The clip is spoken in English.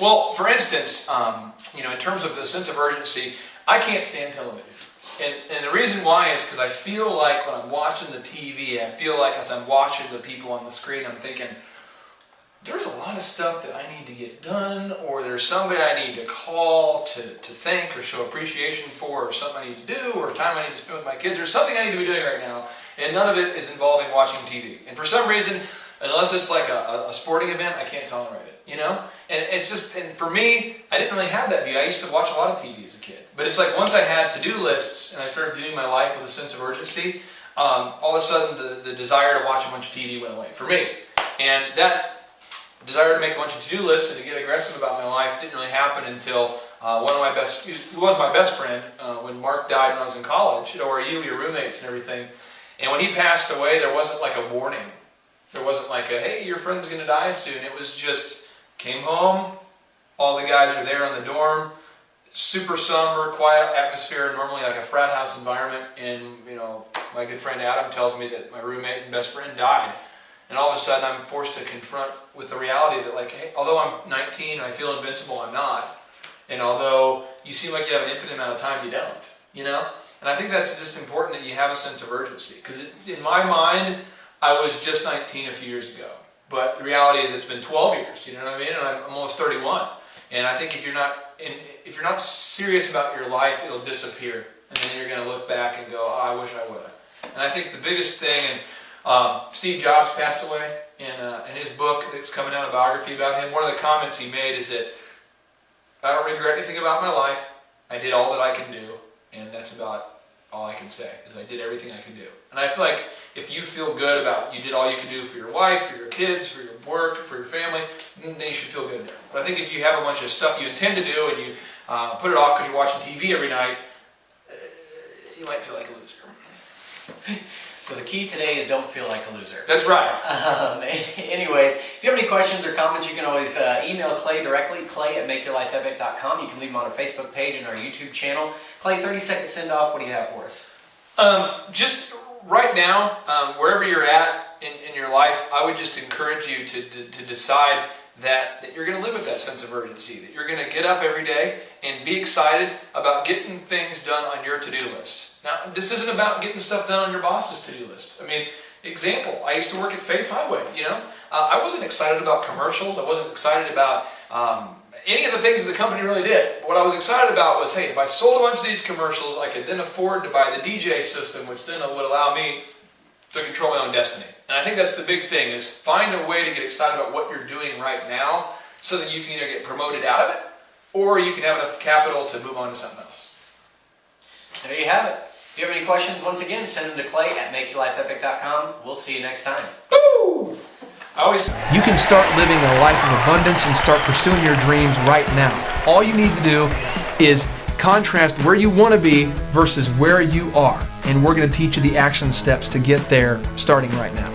Well, for instance, in terms of the sense of urgency, I can't stand television. And the reason why is because I feel like when I'm watching the TV, I feel like as I'm watching the people on the screen, I'm thinking, there's a lot of stuff that I need to get done, or there's somebody I need to call to thank or show appreciation for, or something I need to do, or time I need to spend with my kids, or something I need to be doing right now, and none of it is involving watching TV. And for some reason, unless it's like a sporting event, I can't tolerate it, And it's just, and for me, I didn't really have that view. I used to watch a lot of TV as a kid. But it's like once I had to-do lists and I started viewing my life with a sense of urgency, all of a sudden the desire to watch a bunch of TV went away for me. And that desire to make a bunch of to-do lists and to get aggressive about my life didn't really happen until who was my best friend when Mark died when I was in college at ORU, we were roommates and everything. And when he passed away, there wasn't like a warning. There wasn't like a, hey, your friend's going to die soon. It was just, came home, all the guys were there in the dorm, super somber, quiet atmosphere, normally like a frat house environment. And, my good friend Adam tells me that my roommate and best friend died. And all of a sudden I'm forced to confront with the reality that like, hey, although I'm 19 and I feel invincible, I'm not. And although you seem like you have an infinite amount of time, you don't, And I think that's just important that you have a sense of urgency. Because in my mind, I was just 19 a few years ago. But the reality is it's been 12 years, you know what I mean? And I'm almost 31. And I think if you're not serious about your life, it'll disappear. And then you're going to look back and go, oh, I wish I would have. And I think the biggest thing, and Steve Jobs passed away, and in his book that's coming out, a biography about him, one of the comments he made is that I don't regret anything about my life. I did all that I can do, and that's about all I can say, is I did everything I could do. And I feel like if you feel good about you did all you could do for your wife, for your kids, for your work, for your family, then you should feel good there. But I think if you have a bunch of stuff you intend to do and you put it off because you're watching TV every night, you might feel like a loser. So the key today is don't feel like a loser. That's right. Anyways, if you have any questions or comments, you can always email Clay directly, clay@makeyourlifeepic.com. You can leave them on our Facebook page and our YouTube channel. Clay, 30-second send-off, what do you have for us? Just right now, wherever you're at in your life, I would just encourage you to decide that you're going to live with that sense of urgency, that you're going to get up every day and be excited about getting things done on your to-do list. Now, this isn't about getting stuff done on your boss's to-do list. I mean, example, I used to work at Faith Highway, I wasn't excited about commercials. I wasn't excited about any of the things that the company really did. What I was excited about was, hey, if I sold a bunch of these commercials, I could then afford to buy the DJ system, which then would allow me to control my own destiny. And I think that's the big thing, is find a way to get excited about what you're doing right now so that you can either get promoted out of it or you can have enough capital to move on to something else. There you have it. If you have any questions, once again, send them to clay@makeyourlifeepic.com. We'll see you next time. Woo! You can start living a life of abundance and start pursuing your dreams right now. All you need to do is contrast where you want to be versus where you are. And we're going to teach you the action steps to get there starting right now.